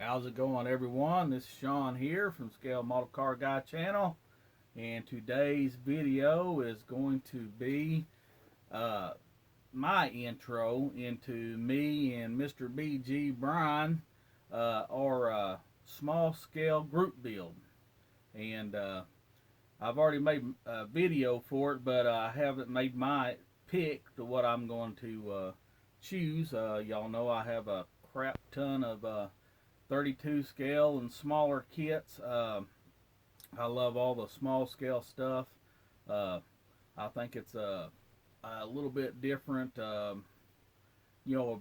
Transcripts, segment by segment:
How's it going, everyone? This is Sean here from Scale Model Car Guy channel, and today's video is going to be my intro into me and Mr. BG Brian, our small scale group build. And I've already made a video for it, but I haven't made my pick to what I'm going to choose. Y'all know I have a crap ton of 32 scale and smaller kits. I love all the small scale stuff. I think it's a little bit different, a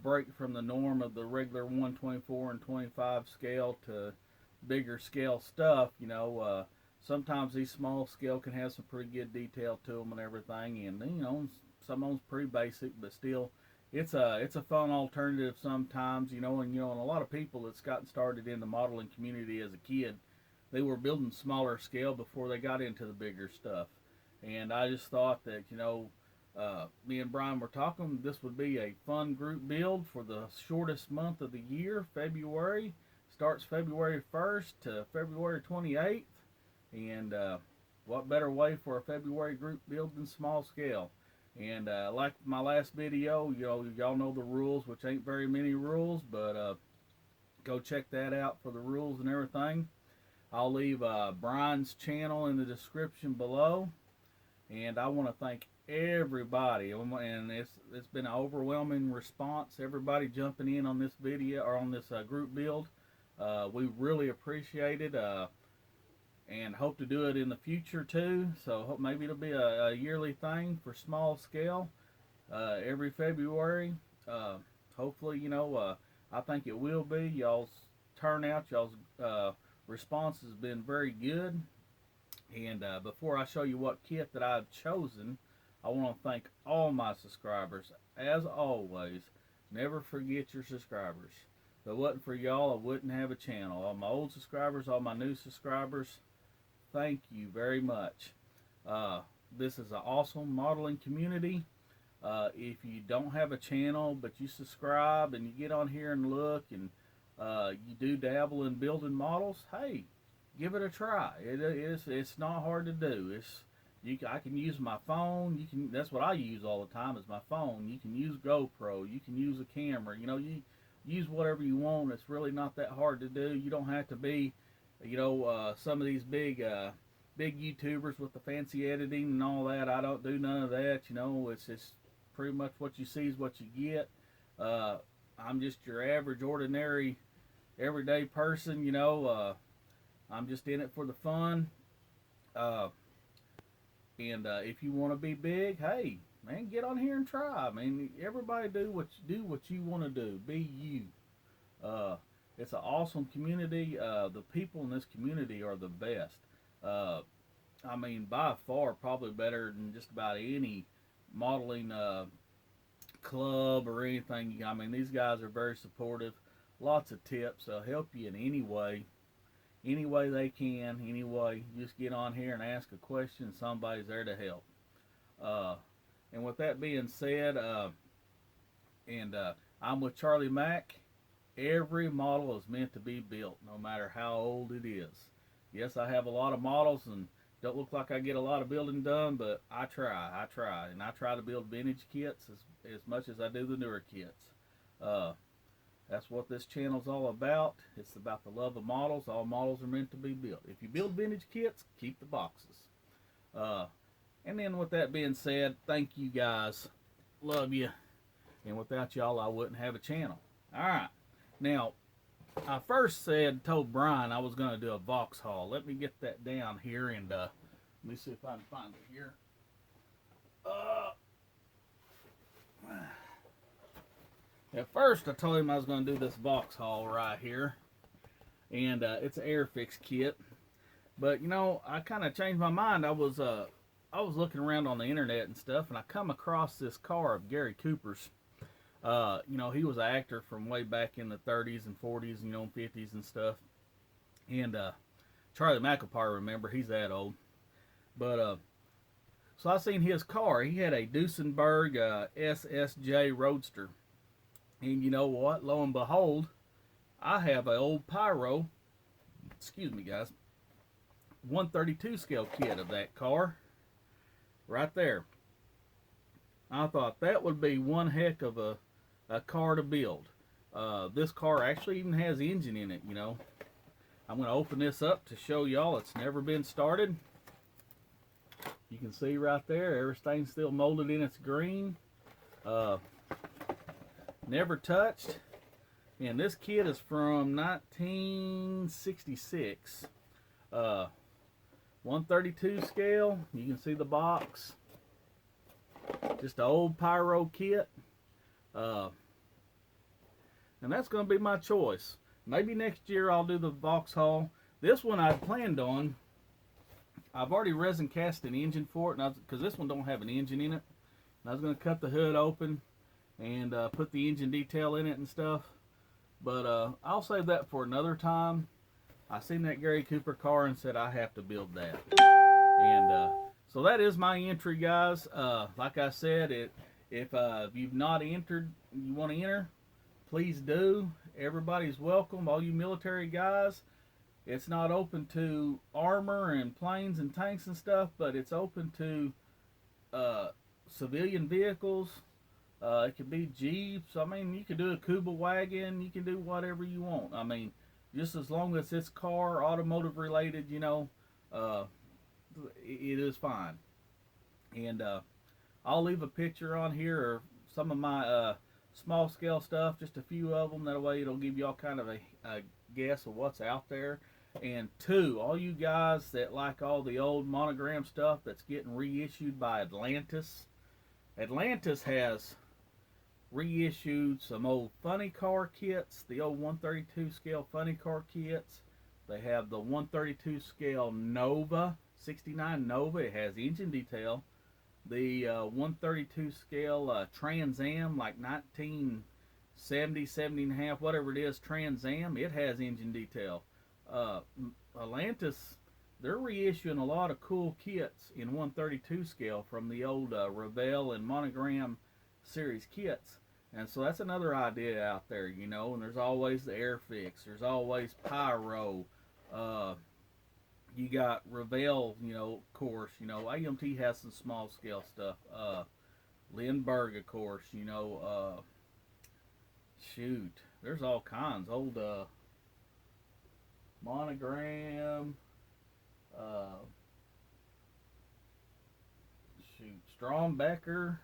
break from the norm of the regular 124 and 25 scale to bigger scale stuff. Sometimes these small scale can have some pretty good detail to them and everything, and some of them's pretty basic, but still it's a fun alternative sometimes, and a lot of people that's gotten started in the modeling community as a kid, they were building smaller scale before they got into the bigger stuff. And I just thought that, me and Brian were talking, this would be a fun group build for the shortest month of the year, February. Starts February 1st to February 28th. And what better way for a February group build than small scale? And like my last video, y'all know the rules, which ain't very many rules, but go check that out for the rules and everything. I'll leave Brian's channel in the description below. And I want to thank everybody, and it's been an overwhelming response. Everybody jumping in on this video or on this group build. We really appreciate it. And hope to do it in the future too. So hope maybe it'll be a yearly thing for small scale every February. Hopefully, I think it will be. Y'all's turnout, y'all's response has been very good. And before I show you what kit that I've chosen, I want to thank all my subscribers. As always, never forget your subscribers. If it wasn't for y'all, I wouldn't have a channel. All my old subscribers, all my new subscribers, thank you very much. This is an awesome modeling community. If you don't have a channel but you subscribe and you get on here and look and you do dabble in building models, hey, give it a try. It's not hard to do. I can use my phone. That's what I use all the time is my phone. You can use GoPro. You can use a camera. You use whatever you want. It's really not that hard to do. You don't have to be some of these big YouTubers with the fancy editing and all that. I don't do none of that. It's just pretty much what you see is what you get. I'm just your average, ordinary, everyday person. I'm just in it for the fun. And if you want to be big, hey, man, get on here and try. I mean, everybody do what you want to do. Be you. It's an awesome community. The people in this community are the best. I mean, by far, probably better than just about any modeling club or anything. I mean, these guys are very supportive. Lots of tips. They'll help you in any way they can. Anyway, just get on here and ask a question. Somebody's there to help. And with that being said, I'm with Charlie Mack. Every model is meant to be built, no matter how old it is. Yes, I have a lot of models and don't look like I get a lot of building done, but I try, and I try to build vintage kits as much as I do the newer kits. That's what this channel's all about. It's about the love of models. All models are meant to be built. If you build vintage kits, keep the boxes. And then with that being said, thank you guys. Love you. And without y'all, I wouldn't have a channel. Alright. Now, I first told Brian I was going to do a Vauxhall. Let me get that down here and let me see if I can find it here. At first, I told him I was going to do this Vauxhall right here, and it's an Airfix kit. But you know, I kind of changed my mind. I was looking around on the internet and stuff, and I come across this car of Gary Cooper's. You know, he was an actor from way back in the 30s and 40s, you know, 50s and stuff. And Charlie McAlpire, remember, he's that old. But so I seen his car. He had a Duesenberg SSJ Roadster. And you know what? Lo and behold, I have an old PYRO, excuse me guys, 132 scale kit of that car. Right there. I thought that would be one heck of a car to build. This car actually even has engine in it, you know. I'm going to open this up to show y'all it's never been started. You can see right there, everything's still molded in its green. Never touched. And this kit is from 1966. 132 scale. You can see the box. Just an old PYRO kit. And that's going to be my choice. Maybe next year I'll do the Vauxhall. This one I planned on. I've already resin cast an engine for it, because this one don't have an engine in it. And I was going to cut the hood open and put the engine detail in it and stuff. But I'll save that for another time. I seen that Gary Cooper car and said I have to build that. And so that is my entry, guys. Like I said, if you've not entered, you want to enter, please do. Everybody's welcome, all you military guys. It's not open to armor and planes and tanks and stuff, but it's open to civilian vehicles. It could be Jeeps. I mean, you can do a Kuba wagon. You can do whatever you want. I mean, just as long as it's car, automotive related, you know, it is fine. And I'll leave a picture on here of some of my small scale stuff, just a few of them. That way it'll give you all kind of a guess of what's out there. And two, all you guys that like all the old monogram stuff that's getting reissued by Atlantis. Atlantis has reissued some old funny car kits, the old 132 scale funny car kits. They have the 132 scale Nova, 69 Nova. It has engine detail. The 132 scale Trans Am, like 1970, 70 and a half, whatever it is, Trans Am, it has engine detail. Atlantis, they're reissuing a lot of cool kits in 132 scale from the old Revell and Monogram series kits. And so that's another idea out there, you know. And there's always the Airfix. There's always PYRO. You got Revell, you know, of course. You know, AMT has some small scale stuff. Lindbergh, of course, you know. Shoot, there's all kinds. Old Monogram. Shoot, Strombecker.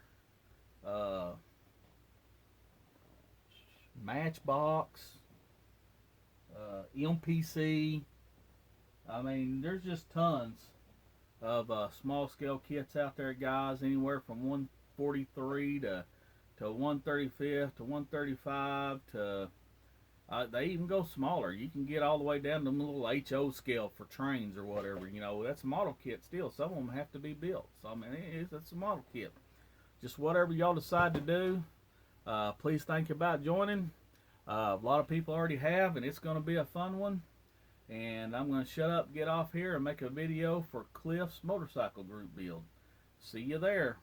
Matchbox. MPC. I mean, there's just tons of small scale kits out there, guys. Anywhere from 143 to 135 to 135 to they even go smaller. You can get all the way down to the little HO scale for trains or whatever. You know, that's a model kit still. Some of them have to be built. So I mean, it's a model kit. Just whatever y'all decide to do. Please think about joining. A lot of people already have, and it's going to be a fun one. And I'm going to shut up, get off here, and make a video for Cliff's motorcycle group build. See you there.